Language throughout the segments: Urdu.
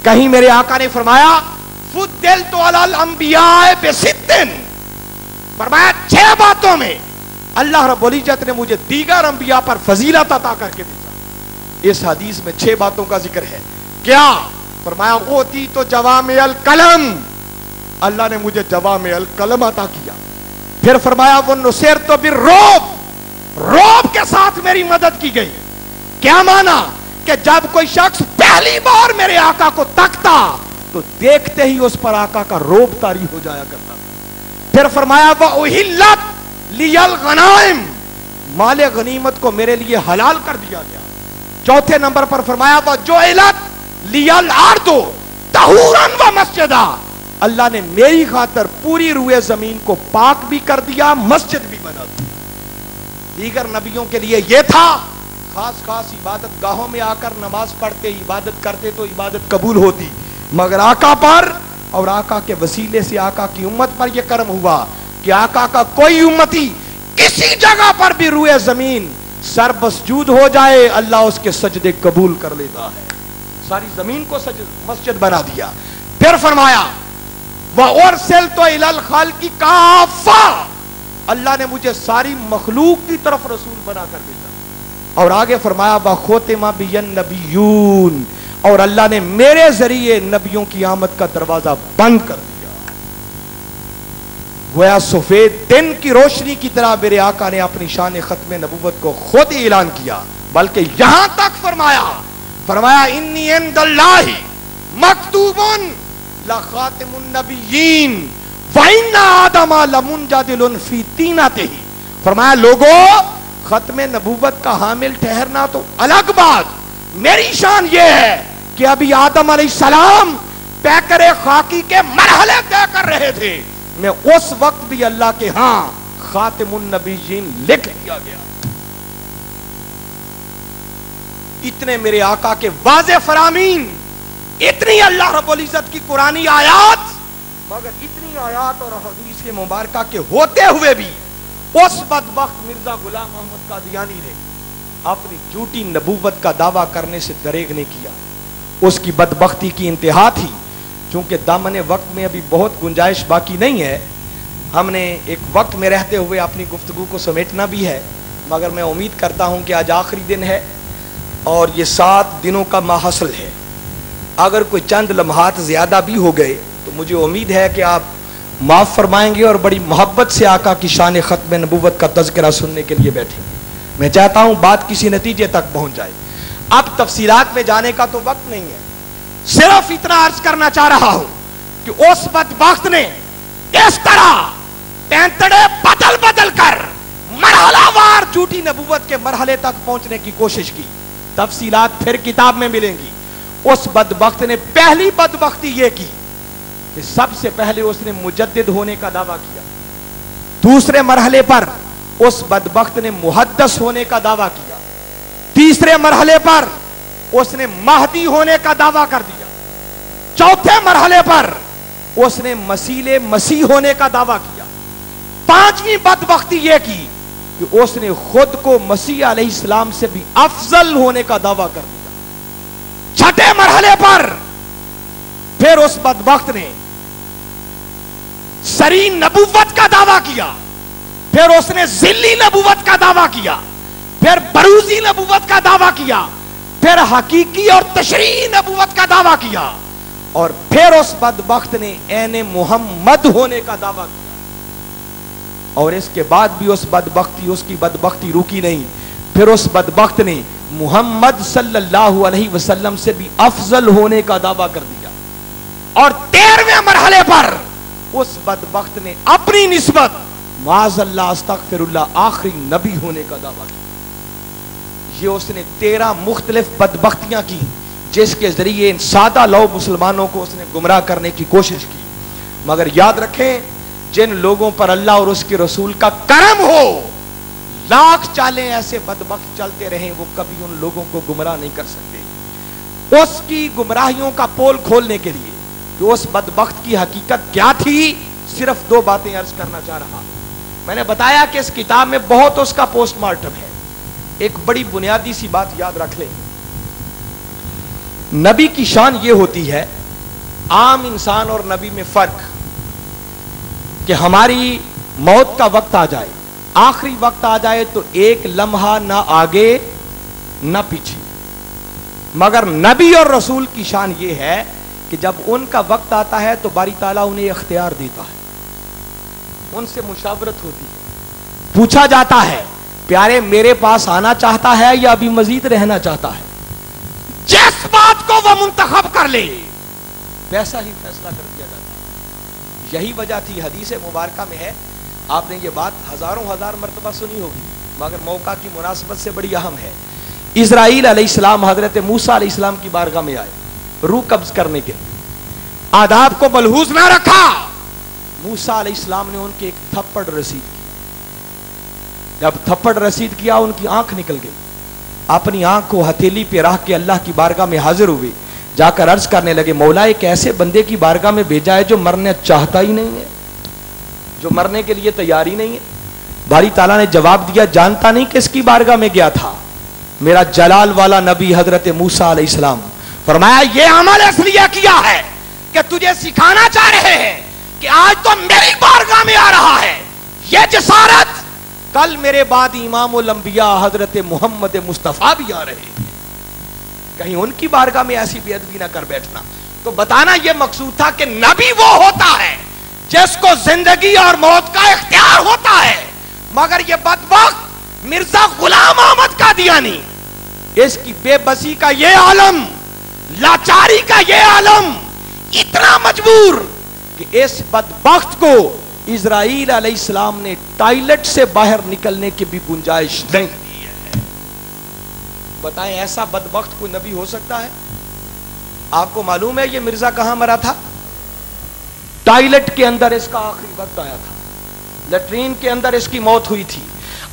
کہیں میرے آقا نے فرمایا فضلت علی الانبیاء بستن، فرمایا 6 باتوں میں اللہ رب العزت نے مجھے دیگر انبیاء پر فضیلت عطا کر کے بھیجا۔ اس حدیث میں 6 باتوں کا ذکر ہے۔ کیا؟ فرمایا اوتی تو جوامع القلم، اللہ نے مجھے جوامع القلم عطا کیا۔ پھر فرمایا وہ نصرت بالرعب، رعب کے ساتھ میری مدد کی گئی۔ کیا مانا؟ کہ جب کوئی شخص پہلی بار میرے آقا کو تکتا تو دیکھتے ہی اس پر آقا کا رعب طاری ہو جایا کرتا تھا۔ پھر فرمایا وَأُحِلَّتْ لِيَ الْغَنَائِمُ، مال غنیمت کو میرے لیے حلال کر دیا گیا۔ چوتھے نمبر پر فرمایا وَجُعِلَتْ لِيَ الْأَرْضُ طَهُورًا وَمَسْجِدًا، اللہ نے میری خاطر پوری روئے زمین کو پاک بھی کر دیا، مسجد بھی بنا دی۔ دیگر نبیوں کے لیے یہ تھا، خاص خاص عبادت گاہوں میں آ کر نماز پڑھتے، عبادت کرتے تو عبادت قبول ہوتی، مگر آقا پر اور آقا کے وسیلے سے آقا کی امت پر یہ کرم ہوا کہ آقا کا کوئی امتی کسی جگہ پر بھی روئے زمین سر مسجود ہو جائے، اللہ اس کے سجدے قبول کر لیتا ہے۔ ساری زمین کو مسجد بنا دیا۔ پھر فرمایا وَأُرْسِلْتُ إِلَى الْخَلْقِ كَافَّةً، اللہ نے مجھے ساری مخلوق کی طرف رسول بنا کر بھیجا۔ اور آگے فرمایا وَخُتِمَ بِيَ النَّبِيُّونَ، اور اللہ نے میرے ذریعے نبیوں کی آمد کا دروازہ بند کر دیا۔ گویا سفید دن کی روشنی کی طرح میرے آقا نے اپنی شان ختم نبوت کو خود ہی اعلان کیا، بلکہ یہاں تک فرمایا انی عند اللہ مکتوب لخاتم النبیین وَإِنَّ آدَمَ لَمُنْجَدِلٌ فِي طِينَتِهِ، فرمایا لوگو ختم نبوت کا حامل ٹھہرنا تو الگ بات، میری شان یہ ہے کہ ابھی آدم علیہ السلام پیکر خاکی کے مرحلے طے کر رہے تھے، میں اس وقت بھی اللہ کے ہاں خاتم النبیین لکھ دیا گیا۔ اتنے میرے آقا کے واضح فرامین، اتنی اللہ رب العزت کی قرآنی آیات، مگر اتنی آیات اور حدیث مبارکہ کے ہوتے ہوئے بھی اس بدبخت مرزا غلام محمد قادیانی نے اپنی جھوٹی نبوت کا دعویٰ کرنے سے دریغ نہیں کیا۔ اس کی بدبختی کی انتہا تھی، چونکہ دامن وقت میں ابھی بہت گنجائش باقی نہیں ہے، ہم نے ایک وقت میں رہتے ہوئے اپنی گفتگو کو سمیٹنا بھی ہے، مگر میں امید کرتا ہوں کہ آج آخری دن ہے اور یہ 7 دنوں کا ماحصل ہے۔ اگر کوئی چند لمحات زیادہ بھی ہو گئے تو مجھے امید ہے کہ آپ معاف فرمائیں گے اور بڑی محبت سے آقا کی شان ختم نبوت کا تذکرہ سننے کے لیے بیٹھیں گے۔ میں چاہتا ہوں بات کسی نتیجے تک پہنچ جائے۔ اب تفصیلات میں جانے کا تو وقت نہیں ہے، صرف اتنا عرض کرنا چاہ رہا ہوں کہ اس بدبخت نے اس طرح تینتڑے بدل بدل کر مرحلہ وار جھوٹی نبوت کے مرحلے تک پہنچنے کی کوشش کی۔ تفصیلات پھر کتاب میں ملیں گی۔ اس بدبخت نے پہلی بدبختی یہ کی کہ سب سے پہلے اس نے مجدد ہونے کا دعویٰ کیا، دوسرے مرحلے پر اس بدبخت نے محدث ہونے کا دعویٰ کیا، تیسرے مرحلے پر اس نے مہدی ہونے کا دعویٰ کر دیا، چوتھے مرحلے پر اس نے مسیح ہونے کا دعویٰ کیا، پانچویں بدبختی یہ کی کہ اس نے خود کو مسیح علیہ السلام سے بھی افضل ہونے کا دعویٰ کر دیا، چھٹے مرحلے پر پھر اس بدبخت نے سری نبوت کا دعویٰ کیا، پھر اس نے ذلی نبوت کا دعویٰ کیا، پھر بروزی نبوت کا دعویٰ کیا، پھر حقیقی اور تشریعی نبوت کا دعویٰ کیا، اور پھر اس بدبخت نے عین محمد ہونے کا دعویٰ کیا۔ اور اس کے بعد بھی اس کی بدبختی رکی نہیں، پھر اس بدبخت نے محمد صلی اللہ علیہ وسلم سے بھی افضل ہونے کا دعویٰ کر دیا، اور 13ویں مرحلے پر اس بدبخت نے اپنی نسبت معاذ اللہ استغفر اللہ آخری نبی ہونے کا دعویٰ کیا۔ یہ اس نے 13 مختلف بدبختیاں کی جس کے ذریعے ان سادہ لو مسلمانوں کو اس نے گمراہ کرنے کی کوشش کی۔ مگر یاد رکھیں، جن لوگوں پر اللہ اور اس کے رسول کا کرم ہو، لاکھ چالیں ایسے بدبخت چلتے رہیں، وہ کبھی ان لوگوں کو گمراہ نہیں کر سکتے۔ اس کی گمراہیوں کا پول کھولنے کے لیے کہ اس بدبخت کی حقیقت کیا تھی، صرف 2 باتیں عرض کرنا چاہ رہا ہوں۔ میں نے بتایا کہ اس کتاب میں بہت اس کا پوسٹ مارٹم ہے۔ ایک بڑی بنیادی سی بات یاد رکھ لیں، نبی کی شان یہ ہوتی ہے، عام انسان اور نبی میں فرق کہ ہماری موت کا وقت آ جائے، آخری وقت آ جائے تو ایک لمحہ نہ آگے نہ پیچھے، مگر نبی اور رسول کی شان یہ ہے کہ جب ان کا وقت آتا ہے تو باری تعالیٰ انہیں اختیار دیتا ہے، ان سے مشاورت ہوتی ہے، پوچھا جاتا ہے پیارے میرے پاس آنا چاہتا ہے یا ابھی مزید رہنا چاہتا ہے، جس بات کو وہ منتخب کر لے ویسا ہی فیصلہ کر دیا جاتا ہے۔ یہی وجہ تھی، حدیث مبارکہ میں ہے، آپ نے یہ بات ہزاروں ہزار مرتبہ سنی ہوگی مگر موقع کی مناسبت سے بڑی اہم ہے۔ اسرائیل علیہ السلام حضرت موسیٰ علیہ السلام کی بارگاہ میں آئے روح قبض کرنے کے لیے، آداب کو ملحوظ نہ رکھا، موسیٰ علیہ السلام نے ان کے ایک تھپڑ رسید کیا، جب تھپڑ رسید کیا ان کی آنکھ نکل گئی، اپنی آنکھ کو ہتھیلی پہ رکھ کے اللہ کی بارگاہ میں حاضر ہوئے، جا کر عرض کرنے لگے مولا ایک ایسے بندے کی بارگاہ میں بھیجا ہے جو مرنے چاہتا ہی نہیں ہے، جو مرنے کے لیے تیار ہی نہیں ہے۔ باری تعالیٰ نے جواب دیا جانتا نہیں کس کی بارگاہ میں گیا تھا، میرا جلال والا نبی حضرت موسیٰ علیہ السلام۔ فرمایا یہ عمل اس لیے کیا ہے کہ تجھے سکھانا چاہ رہے ہیں کہ آج تو میری بارگاہ میں آ رہا ہے، یہ جسارت کل میرے بعد امام الانبیاء حضرت محمد مصطفیٰ بھی آ رہے ہیں، کہیں ان کی بارگاہ میں ایسی بے ادبی نہ کر بیٹھنا۔ تو بتانا یہ مقصود تھا کہ نبی وہ ہوتا ہے جس کو زندگی اور موت کا اختیار ہوتا ہے، مگر یہ بدبخت مرزا غلام احمد قادیانی، اس کی بے بسی کا یہ عالم، لاچاری کا یہ عالم، اتنا مجبور کہ اس بدبخت کو اسرائیل علیہ السلام نے ٹائلٹ سے باہر نکلنے کی بھی گنجائش نہیں دی ہے۔ بتائیں ایسا بدبخت کوئی نبی ہو سکتا ہے؟ آپ کو معلوم ہے یہ مرزا کہاں مرا تھا؟ ٹائلٹ کے اندر اس کا آخری وقت آیا تھا، لیٹرین کے اندر اس کی موت ہوئی تھی۔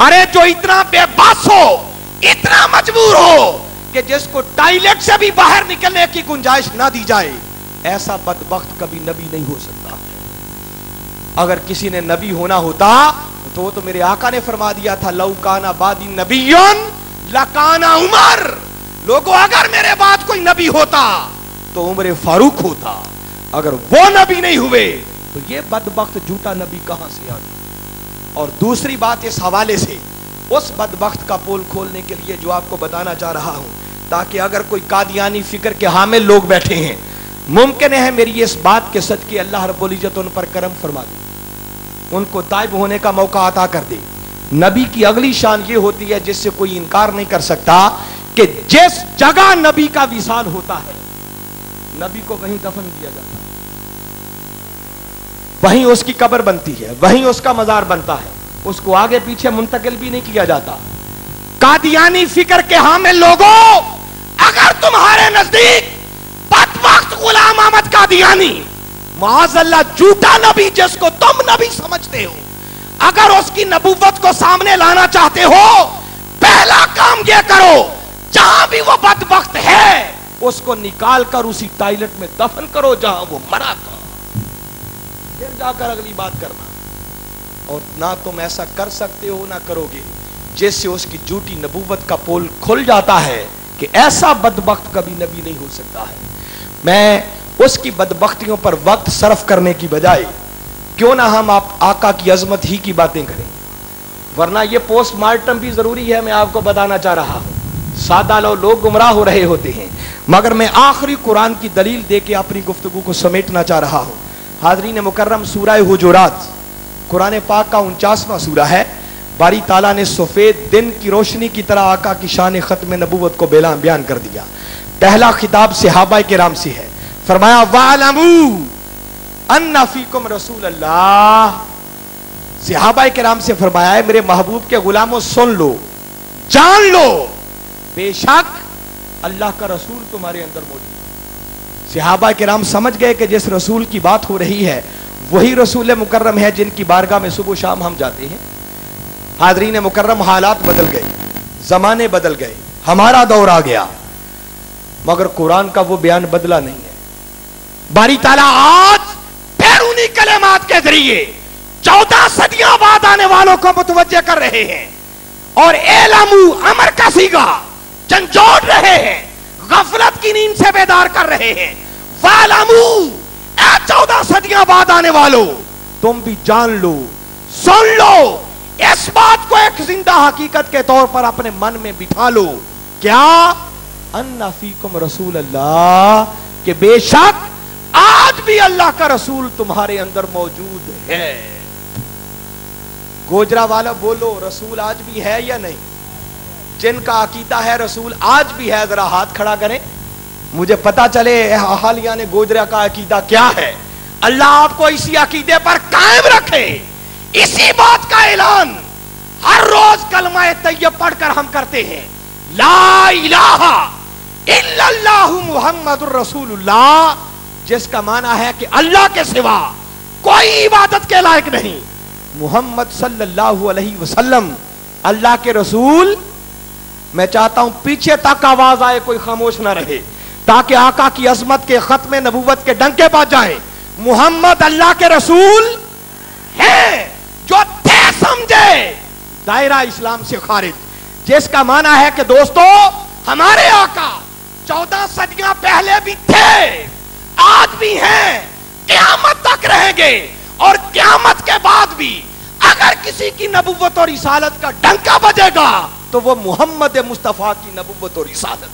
ارے جو اتنا بے بس ہو، اتنا مجبور ہو کہ جس کو ٹائلٹ سے بھی باہر نکلنے کی گنجائش نہ دی جائے، ایسا بدبخت کبھی نبی نہیں ہو سکتا۔ اگر کسی نے نبی ہونا ہوتا تو وہ تو میرے آقا نے فرما دیا تھا لو کانا بعدی نبیون لکانا عمر، لوگو اگر میرے بعد کوئی نبی ہوتا تو عمر فاروق ہوتا، اگر وہ نبی نہیں ہوئے تو یہ بدبخت جھوٹا نبی کہاں سے آ گیا؟ اور دوسری بات اس حوالے سے اس بدبخت کا پول کھولنے کے لیے جو آپ کو بتانا چاہ رہا ہوں، تاکہ اگر کوئی قادیانی فکر کے حامل لوگ بیٹھے ہیں، ممکن ہے میری اس بات کے صدقے اللہ رب العزت ان پر کرم فرما دے، ان کو تائب ہونے کا موقع عطا کر دے۔ نبی کی اگلی شان یہ ہوتی ہے جس سے کوئی انکار نہیں کر سکتا کہ جس جگہ نبی کا وصال ہوتا ہے نبی کو وہیں دفن کیا جاتا ہے، وہیں اس کی قبر بنتی ہے، وہیں اس کا مزار بنتا ہے، اس کو آگے پیچھے منتقل بھی نہیں کیا جاتا۔ قادیانی فکر کے حامل لوگوں، اگر تمہارے نزدیک بدبخت غلام احمد قادیانی معاذ اللہ جھوٹا نبی جس کو تم نبی سمجھتے ہو، اگر اس کی نبوت کو سامنے لانا چاہتے ہو، پہلا کام یہ کرو جہاں بھی وہ بدبخت ہے اس کو نکال کر اسی ٹائلٹ میں دفن کرو جہاں وہ مرا تھا، پھر جا کر اگلی بات کرنا۔ اور نہ تم ایسا کر سکتے ہو نہ کرو گے، جس سے اس کی جھوٹی نبوت کا پول کھل جاتا ہے کہ ایسا بدبخت کبھی نبی نہیں ہو سکتا ہے۔ میں اس کی بدبختیوں پر وقت صرف کرنے کی بجائے کیوں نہ ہم آقا کی عظمت ہی کی باتیں کریں، ورنہ یہ پوسٹ مارٹم بھی ضروری ہے۔ میں آپ کو بتانا چاہ رہا ہوں سادہ لوگ گمراہ ہو رہے ہوتے ہیں، مگر میں آخری قرآن کی دلیل دے کے اپنی گفتگو کو سمیٹنا چاہ رہا ہوں۔ حاضرین مکرم، سورہ حجرات قرآن پاک کا 49واں سورہ ہے۔ باری تعالیٰ نے سفید دن کی روشنی کی طرح آقا کی شان ختم نبوت کو بیان کر دیا۔ پہلا خطاب صحابہ کرام سے ہے، فرمایا وَعَلَمُوا أَنَّ فِيكُمْ رَسُولَ اللَّهِ، صحابہ کرام سے فرمایا ہے میرے محبوب کے غلاموں سن لو، جان لو، بے شک اللہ کا رسول تمہارے اندر موجود ہے۔ صحابہ کرام سمجھ گئے کہ جس رسول کی بات ہو رہی ہے وہی رسول مکرم ہے جن کی بارگاہ میں صبح و شام ہم جاتے ہیں۔ حاضرین مکرم، حالات بدل گئے، زمانے بدل گئے، ہمارا دور آ گیا، مگر قرآن کا وہ بیان بدلا نہیں ہے۔ باری تعالیٰ آج بیرونی کلمات کے ذریعے 14 صدیاں بعد آنے والوں کو متوجہ کر رہے ہیں اور اعلموا امر کا صیغہ جھنجھوڑ رہے ہیں، غفلت کی نیند سے بیدار کر رہے ہیں. فَاعْلَمُوا، اے 14 صدیاں بعد آنے والو، تم بھی جان لو، سن لو، اس بات کو ایک زندہ حقیقت کے طور پر اپنے من میں بٹھا لو. کیا؟ ان فیکم رسول اللہ، کہ بے شک آج بھی اللہ کا رسول تمہارے اندر موجود ہے. گوجرا والا بولو، رسول آج بھی ہے یا نہیں؟ جن کا عقیدہ ہے رسول آج بھی ہے ذرا ہاتھ کھڑا کریں، مجھے پتا چلے اہالیہ نے گوجرا کا عقیدہ کیا ہے. اللہ آپ کو اسی عقیدے پر قائم رکھے. اسی بات کا اعلان ہر روز کلمہ طیب پڑھ کر ہم کرتے ہیں، لا الہ الا اللہ محمد الرسول اللہ، جس کا معنی ہے کہ اللہ کے سوا کوئی عبادت کے لائق نہیں، محمد صلی اللہ علیہ وسلم اللہ کے رسول. میں چاہتا ہوں پیچھے تک آواز آئے، کوئی خاموش نہ رہے، تاکہ آقا کی عظمت کے ختم نبوت کے ڈنکے بج جائیں. محمد اللہ کے رسول ہیں، جو تھے سمجھے دائرہ اسلام سے خارج، جس کا معنی ہے کہ دوستو ہمارے آقا 14 صدیاں پہلے بھی تھے، آج بھی ہیں، قیامت تک رہیں گے، اور قیامت کے بعد بھی اگر کسی کی نبوت اور رسالت کا ڈنکا بجے گا تو وہ محمد مصطفیٰ کی نبوت اور رسالت.